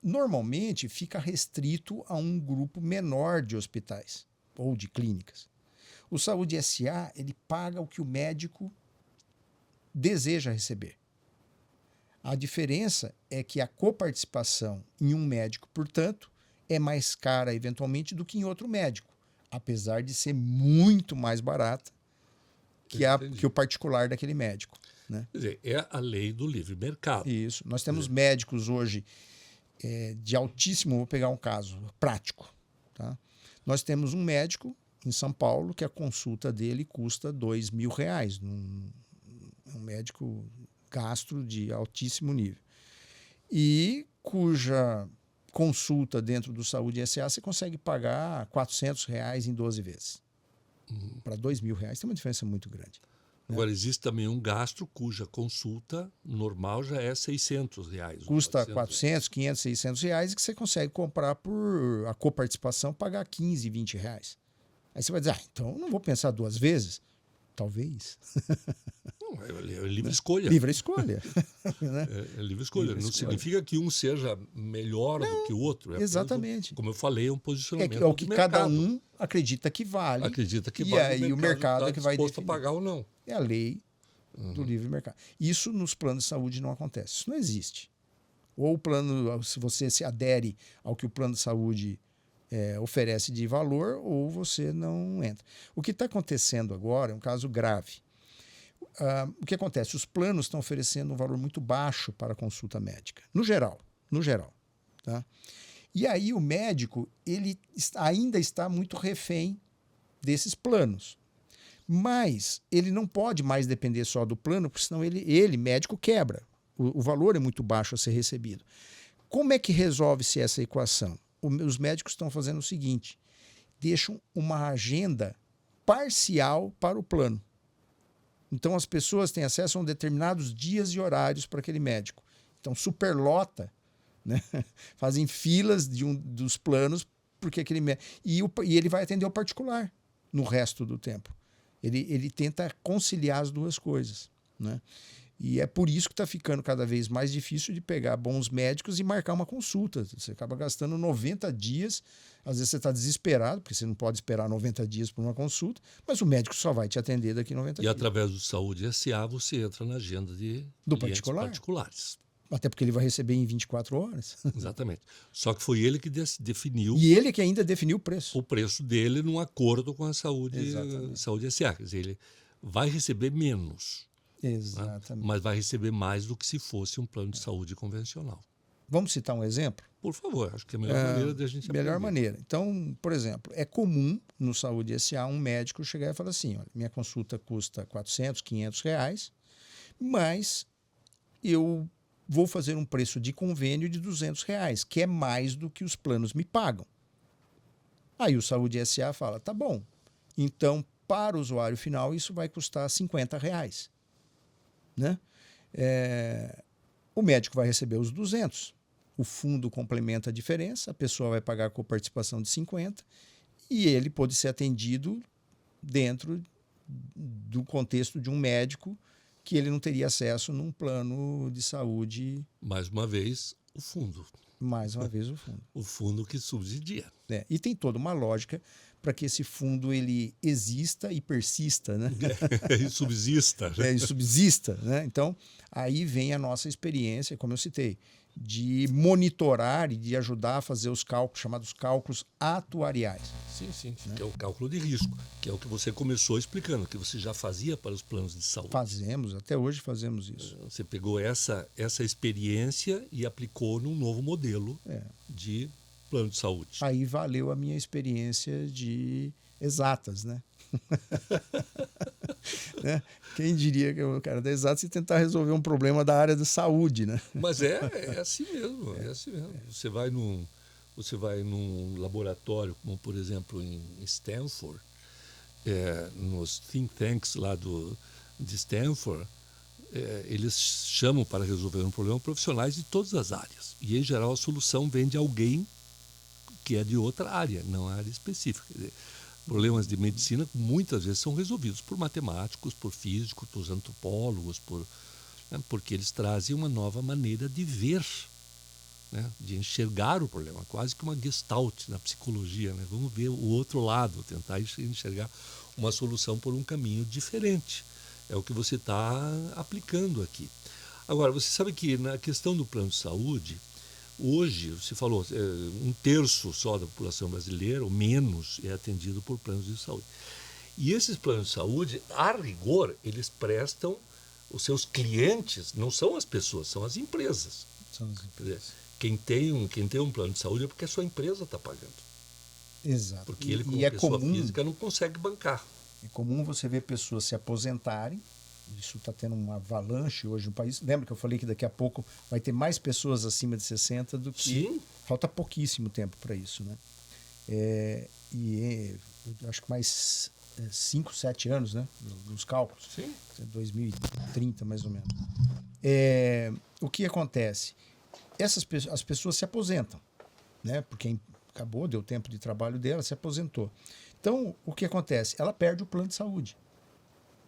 Normalmente, fica restrito a um grupo menor de hospitais ou de clínicas. O Saúde S.A. ele paga o que o médico deseja receber. A diferença é que a coparticipação em um médico, portanto, é mais cara, eventualmente, do que em outro médico, apesar de ser muito mais barata que o particular daquele médico. Né? Quer dizer, é a lei do livre mercado. Isso. Nós temos médicos hoje de altíssimo... Vou pegar um caso prático. Tá? Nós temos um médico em São Paulo que a consulta dele custa R$ 2.000. Um médico gastro de altíssimo nível. E cuja consulta dentro do Saúde S.A. você consegue pagar R$ 400 em 12 vezes. Para R$ 2.000 tem uma diferença muito grande. Agora, existe também um gastro cuja consulta normal já é R$ 600. Custa R$ 400, R$ 500, R$ 600 que você consegue comprar por a coparticipação, pagar R$ 15, R$ 20. Aí você vai dizer, então não vou pensar duas vezes. Talvez. Não, é livre escolha. Livre escolha. Né? É livre escolha. Não significa que um seja melhor do que o outro. Exatamente. Como eu falei, é um posicionamento É o que de mercado. cada um acredita que vale. Acredita que e vale. aí o mercado é que vai disposto definir. a pagar ou não. É a lei do livre mercado. Isso nos planos de saúde não acontece. Isso não existe. Ou o plano, se você se adere ao que o plano de saúde oferece de valor, ou você não entra. O que está acontecendo agora é um caso grave. O que acontece? Os planos estão oferecendo um valor muito baixo para a consulta médica. No geral. Tá? E aí o médico ele ainda está muito refém desses planos. Mas ele não pode mais depender só do plano, porque senão ele médico, quebra. O valor é muito baixo a ser recebido. Como é que resolve-se essa equação? Os médicos estão fazendo o seguinte: deixam uma agenda parcial para o plano. Então as pessoas têm acesso a determinados dias e horários para aquele médico. Então superlota, né? Fazem filas dos planos porque aquele médico e ele vai atender o particular no resto do tempo. Ele tenta conciliar as duas coisas, né? E é por isso que está ficando cada vez mais difícil de pegar bons médicos e marcar uma consulta. Você acaba gastando 90 dias, às vezes você está desesperado, porque você não pode esperar 90 dias por uma consulta, mas o médico só vai te atender daqui a 90 dias. E através do Saúde S.A. você entra na agenda de clientes particulares. Até porque ele vai receber em 24 horas. Exatamente. Só que foi ele que definiu... E ele que ainda definiu o preço. O preço dele num acordo com a Saúde S.A. Quer dizer, ele vai receber menos. Exatamente. Né? Mas vai receber mais do que se fosse um plano de saúde convencional. Vamos citar um exemplo? Por favor, acho que é a melhor maneira de a gente aprender. Melhor maneira. Então, por exemplo, é comum no Saúde S.A. um médico chegar e falar assim, olha, minha consulta custa R$ 400, R$ 500, mas eu vou fazer um preço de convênio de R$ 200, que é mais do que os planos me pagam. Aí o Saúde S.A. fala, tá bom, então para o usuário final isso vai custar R$ 50. Né? O médico vai receber os 200, o fundo complementa a diferença, a pessoa vai pagar com participação de 50 e ele pode ser atendido dentro do contexto de um médico que ele não teria acesso num plano de saúde. Mais uma vez, o fundo. Mais uma vez, o fundo. O fundo que subsidia. E tem toda uma lógica para que esse fundo ele exista e persista, né? E subsista. E subsista, né? Então, aí vem a nossa experiência, como eu citei, de monitorar e de ajudar a fazer os cálculos, chamados cálculos atuariais. Sim. Né? Que é o cálculo de risco, que é o que você começou explicando, que você já fazia para os planos de saúde. Fazemos, até hoje fazemos isso. Você pegou essa experiência e aplicou num novo modelo de plano de saúde. Aí valeu a minha experiência de exatas, né? Né? Quem diria que o cara da exatas ia tentar resolver um problema da área da saúde, né? Mas é assim mesmo, é assim mesmo. Você vai num laboratório, como por exemplo em Stanford, nos think tanks lá de Stanford, eles chamam para resolver um problema profissionais de todas as áreas. E, em geral, a solução vem de alguém que é de outra área, não área específica. Quer dizer, problemas de medicina muitas vezes são resolvidos por matemáticos, por físicos, por antropólogos, porque eles trazem uma nova maneira de ver, né, de enxergar o problema, quase que uma gestalt na psicologia. Né? Vamos ver o outro lado, tentar enxergar uma solução por um caminho diferente. É o que você está aplicando aqui. Agora, você sabe que na questão do plano de saúde, hoje, você falou, 1/3 só da população brasileira, ou menos, é atendido por planos de saúde. E esses planos de saúde, a rigor, eles prestam, os seus clientes não são as pessoas, são as empresas. São as Quer dizer, quem tem um plano de saúde é porque a sua empresa está pagando. Exato. Porque ele, como E é pessoa comum, física, não consegue bancar. é comum você ver pessoas se aposentarem. Isso está tendo uma avalanche hoje no país. Lembra que eu falei que daqui a pouco vai ter mais pessoas acima de 60 do que... Sim. Falta pouquíssimo tempo para isso, né? Eu acho que mais 5, 7 anos, né? Nos cálculos. Sim. 2030, mais ou menos. O que acontece? As pessoas se aposentam, né? Porque acabou, deu tempo de trabalho dela, se aposentou. Então, o que acontece? Ela perde o plano de saúde.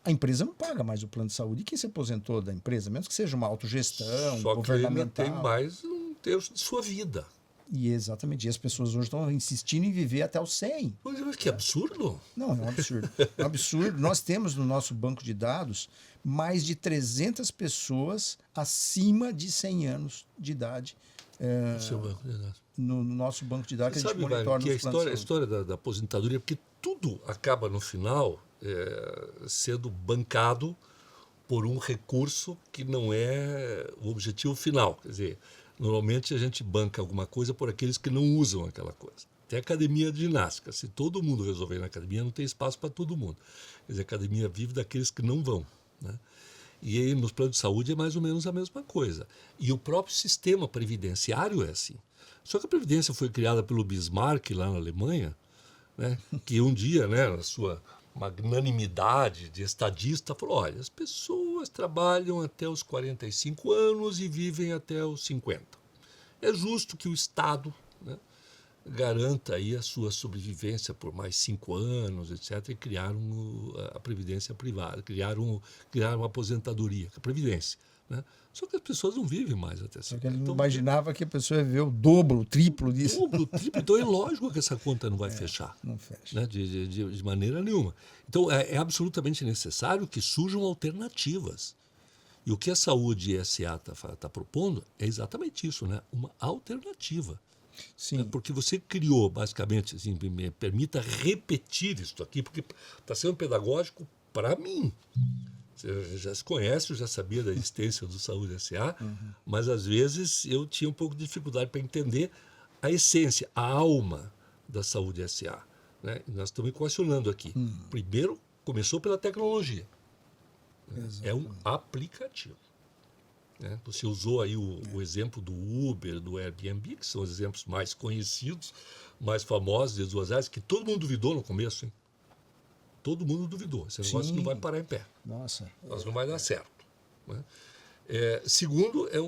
A empresa não paga mais o plano de saúde. E quem se aposentou da empresa, menos que seja uma autogestão, Só que ainda governamental... tem mais 1/3 de sua vida. E exatamente. E as pessoas hoje estão insistindo em viver até os 100. Mas que absurdo! Não, é um absurdo. É um absurdo. Nós temos no nosso banco de dados mais de 300 pessoas acima de 100 anos de idade. No seu banco de dados. No nosso banco de dados, Você que a gente sabe, monitora que nos planos de a saúde. história da aposentadoria, porque tudo acaba no final sendo bancado por um recurso que não é o objetivo final. Quer dizer, normalmente a gente banca alguma coisa por aqueles que não usam aquela coisa. Tem academia de ginástica. Se todo mundo resolver ir na academia, não tem espaço para todo mundo. Quer dizer, a academia vive daqueles que não vão, né? E aí, nos planos de saúde é mais ou menos a mesma coisa. E o próprio sistema previdenciário é assim. Só que a Previdência foi criada pelo Bismarck, lá na Alemanha, né, que um dia, né, na sua magnanimidade de estadista, falou, olha, as pessoas trabalham até os 45 anos e vivem até os 50. É justo que o Estado, né, garanta aí a sua sobrevivência por mais 5 anos, etc., e criaram a Previdência privada, criaram uma aposentadoria, a Previdência. Né? Só que as pessoas não vivem mais até 50. Só que ele não imaginava que a pessoa ia ver o dobro, o triplo disso. Dobro, triplo. Então é lógico que essa conta não vai fechar. Não fecha. Né? De maneira nenhuma. Então é absolutamente necessário que surjam alternativas. E o que a Saúde SA está propondo é exatamente isso, né? Uma alternativa. Sim. Porque você criou, basicamente, assim, me permita repetir isso aqui, porque está sendo pedagógico para mim. Você já se conhece, eu já sabia da existência do Saúde SA, mas às vezes eu tinha um pouco de dificuldade para entender a essência, a alma da Saúde SA. Né? E nós estamos equacionando aqui. Primeiro, começou pela tecnologia. É um aplicativo. Né? Você usou aí o exemplo do Uber, do Airbnb, que são os exemplos mais conhecidos, mais famosos das duas áreas, que todo mundo duvidou no começo, hein? Todo mundo duvidou. Esse negócio não vai parar em pé. Nossa. Mas não vai dar certo. Né? Segundo, é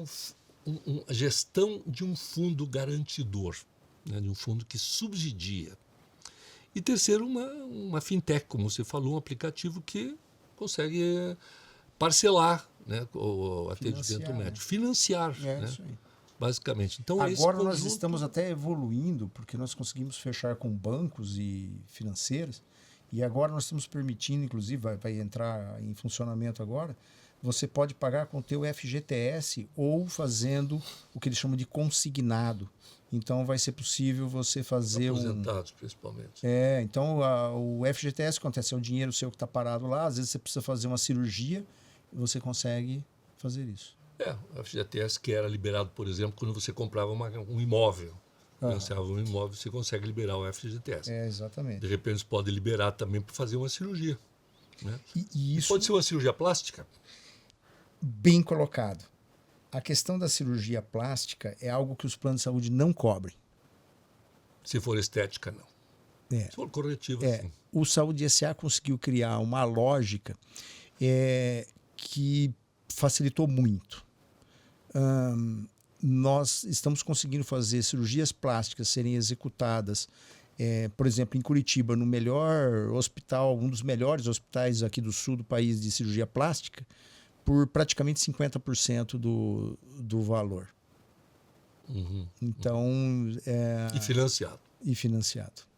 a gestão de um fundo garantidor, né? De um fundo que subsidia. E terceiro, uma fintech, como você falou, um aplicativo que consegue parcelar, né, o atendimento médico. Financiar. Né? Isso aí. Basicamente. Então, agora nós estamos até evoluindo, porque nós conseguimos fechar com bancos e financeiras, e agora nós estamos permitindo, inclusive, vai entrar em funcionamento agora, você pode pagar com o teu FGTS ou fazendo o que eles chamam de consignado. Então vai ser possível você fazer aposentados, principalmente. Então o FGTS acontece, é o dinheiro seu que está parado lá, às vezes você precisa fazer uma cirurgia, você consegue fazer isso. O FGTS que era liberado, por exemplo, quando você comprava um imóvel. financiava um imóvel, você consegue liberar o FGTS. Exatamente. De repente, você pode liberar também para fazer uma cirurgia. Né? E E isso pode ser uma cirurgia plástica? bem colocado. A questão da cirurgia plástica é algo que os planos de saúde não cobrem. Se for estética, não. É. Se for corretiva, sim. O Saúde SA conseguiu criar uma lógica que facilitou muito. Nós estamos conseguindo fazer cirurgias plásticas serem executadas, por exemplo, em Curitiba, no melhor hospital, um dos melhores hospitais aqui do sul do país de cirurgia plástica, por praticamente 50% do valor. Então, E financiado.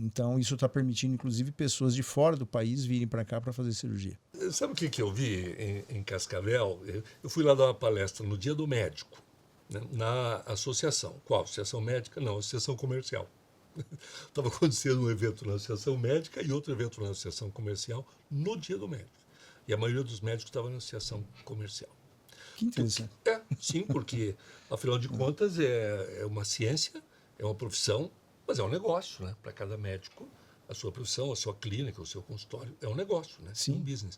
Então, isso está permitindo, inclusive, pessoas de fora do país virem para cá para fazer cirurgia. Sabe o que eu vi em Cascavel? Eu fui lá dar uma palestra no Dia do Médico, né, na associação. Qual? Associação médica? Não, associação comercial. Estava acontecendo um evento na associação médica e outro evento na associação comercial no Dia do Médico. E a maioria dos médicos estava na associação comercial. Que interessante. Sim, porque, afinal de contas, é uma ciência, é uma profissão, mas é um negócio, né? Para cada médico, a sua profissão, a sua clínica, o seu consultório, é um negócio, né? Sim. Um business.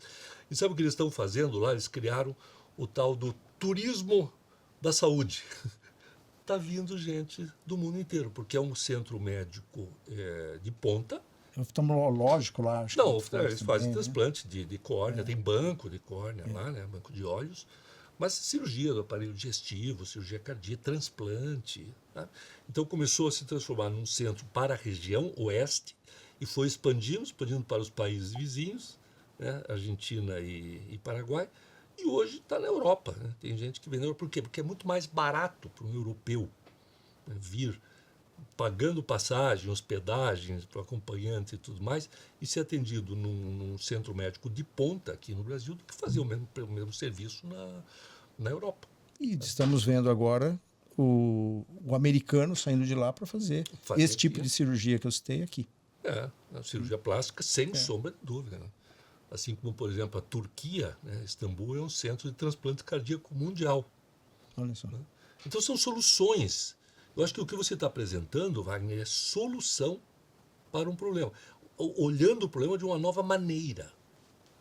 E sabe o que eles estão fazendo lá? Eles criaram o tal do turismo da saúde. Está vindo gente do mundo inteiro, porque é um centro médico de ponta. É oftalmológico lá, acho Não, que eles fazem também, transplante de córnea, tem banco de córnea lá, né? Banco de olhos. Mas cirurgia do aparelho digestivo, cirurgia cardíaca, transplante. Tá? Então começou a se transformar num centro para a região oeste e foi expandindo para os países vizinhos, né? Argentina e Paraguai. E hoje está na Europa. Né? Tem gente que vem na Europa. Por quê? Porque é muito mais barato para um europeu, né, vir pagando passagem, hospedagens para o acompanhante e tudo mais, e ser atendido num centro médico de ponta aqui no Brasil do que fazer o mesmo serviço na Europa. E estamos vendo agora o americano saindo de lá para fazer esse tipo de cirurgia que eu citei aqui. A cirurgia plástica, sem sombra de dúvida. Né? Assim como, por exemplo, a Turquia, né? Istambul é um centro de transplante cardíaco mundial. Olha só. Né? Então são soluções. Eu acho que o que você está apresentando, Wagner, é solução para um problema. Olhando o problema de uma nova maneira.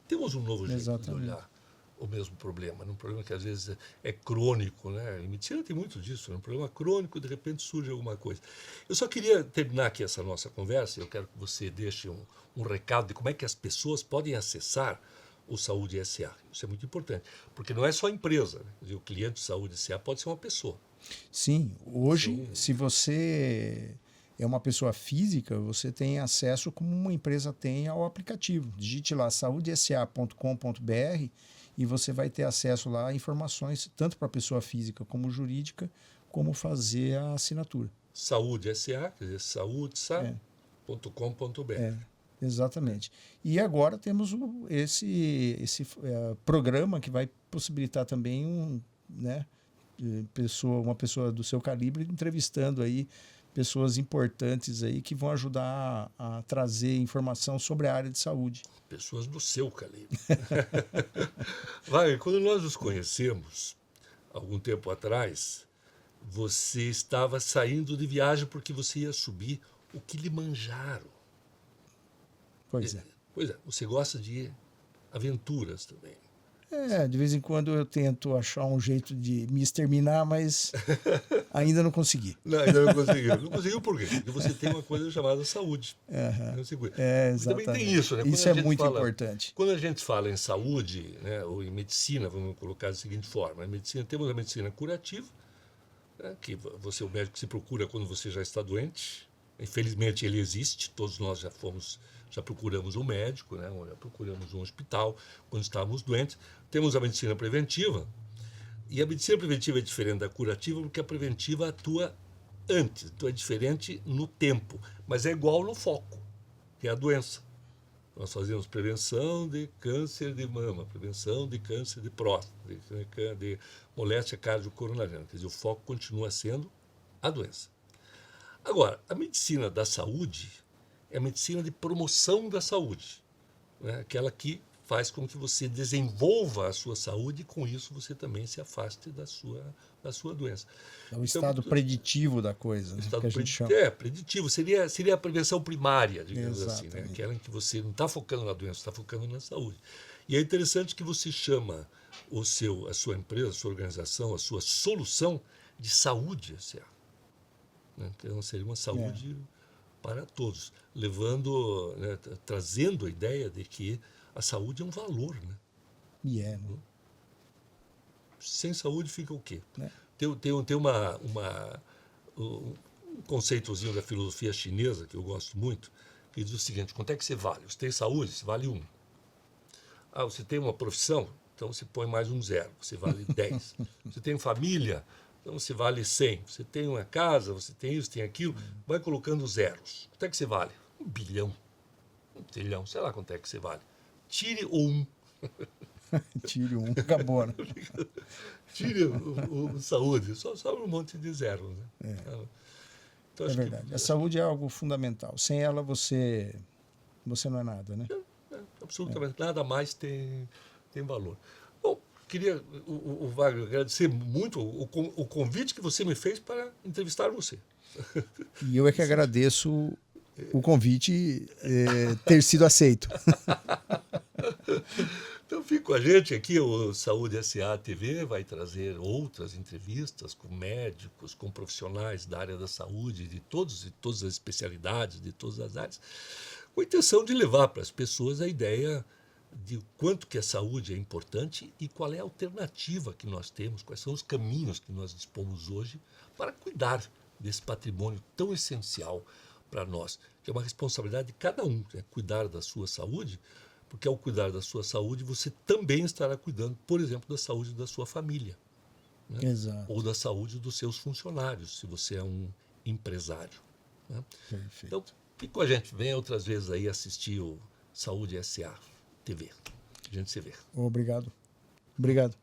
Temos um novo jeito de olhar o mesmo problema. Um problema que às vezes é crônico. Né? Em medicina tem muito disso. Né? Um problema crônico, de repente surge alguma coisa. Eu só queria terminar aqui essa nossa conversa. Eu quero que você deixe um recado de como é que as pessoas podem acessar o Saúde SA. Isso é muito importante. Porque não é só a empresa. Né? O cliente de Saúde SA pode ser uma pessoa. Sim, hoje, se você é uma pessoa física, você tem acesso, como uma empresa tem, ao aplicativo. Digite lá saudesa.com.br e você vai ter acesso lá a informações, tanto para a pessoa física como jurídica, como fazer a assinatura. Saúde SA, quer dizer, saudesa.com.br. Exatamente. E agora temos esse programa que vai possibilitar também uma pessoa do seu calibre entrevistando aí pessoas importantes aí que vão ajudar a trazer informação sobre a área de saúde. Pessoas do seu calibre. Vai, quando nós nos conhecemos, algum tempo atrás, você estava saindo de viagem porque você ia subir o Kilimanjaro. Pois é. Pois é, você gosta de aventuras também. De vez em quando eu tento achar um jeito de me exterminar, mas ainda não consegui. Não, ainda não conseguiu. Não conseguiu por quê? Porque você tem uma coisa chamada saúde. Exatamente. Também tem isso, né? Isso é muito importante. Quando a gente fala em saúde, né, ou em medicina, vamos colocar da seguinte forma: temos a medicina curativa, né, que você, o médico se procura quando você já está doente. Infelizmente ele existe, todos nós já procuramos um médico, né, já procuramos um hospital quando estávamos doentes. Temos a medicina preventiva, e a medicina preventiva é diferente da curativa porque a preventiva atua antes, então é diferente no tempo, mas é igual no foco, que é a doença. Nós fazemos prevenção de câncer de mama, prevenção de câncer de próstata, de moléstia cardiocoronária, quer dizer, o foco continua sendo a doença. Agora, a medicina da saúde é a medicina de promoção da saúde, né? Aquela que faz com que você desenvolva a sua saúde e com isso você também se afaste da sua doença. É o estado preditivo da coisa, né, que a gente chama. Preditivo. Seria a prevenção primária, digamos assim, né? Exatamente. Aquela em que você não está focando na doença, está focando na saúde. E é interessante que você chama a sua empresa, a sua organização, a sua solução de saúde SA. Né? Então, seria uma saúde para todos, levando, né, trazendo a ideia de que a saúde é um valor. Né? E né? Sem saúde fica o quê? Né? Tem um conceitozinho da filosofia chinesa que eu gosto muito, que diz o seguinte: quanto é que você vale? Você tem saúde? Você vale 1. Ah, você tem uma profissão? Então você põe mais um 0, você vale 10. Você tem família? Então você vale 100. Você tem uma casa, você tem isso, tem aquilo, vai colocando zeros. Quanto é que você vale? 1 bilhão, 1 trilhão, sei lá quanto é que você vale. Tire o 1. Tire 1, acabou, né? Tire o saúde, só sobra um monte de zeros. Né? Então, É verdade. A saúde é algo fundamental. Sem ela você não é nada, né? Absolutamente nada mais tem valor. Bom, queria, o Wagner, agradecer muito o convite que você me fez para entrevistar você. E eu é que agradeço o convite ter sido aceito. Então, fique com a gente aqui, o Saúde SA TV vai trazer outras entrevistas com médicos, com profissionais da área da saúde, de todas as especialidades, de todas as áreas, com a intenção de levar para as pessoas a ideia de quanto que a saúde é importante e qual é a alternativa que nós temos, quais são os caminhos que nós dispomos hoje para cuidar desse patrimônio tão essencial para nós, que é uma responsabilidade de cada um, né? Cuidar da sua saúde, porque ao cuidar da sua saúde, você também estará cuidando, por exemplo, da saúde da sua família. Né? Exato. Ou da saúde dos seus funcionários, se você é um empresário. Né? Perfeito. Então, fique com a gente. Venha outras vezes aí assistir o Saúde SA TV. A gente se vê. Obrigado. Obrigado.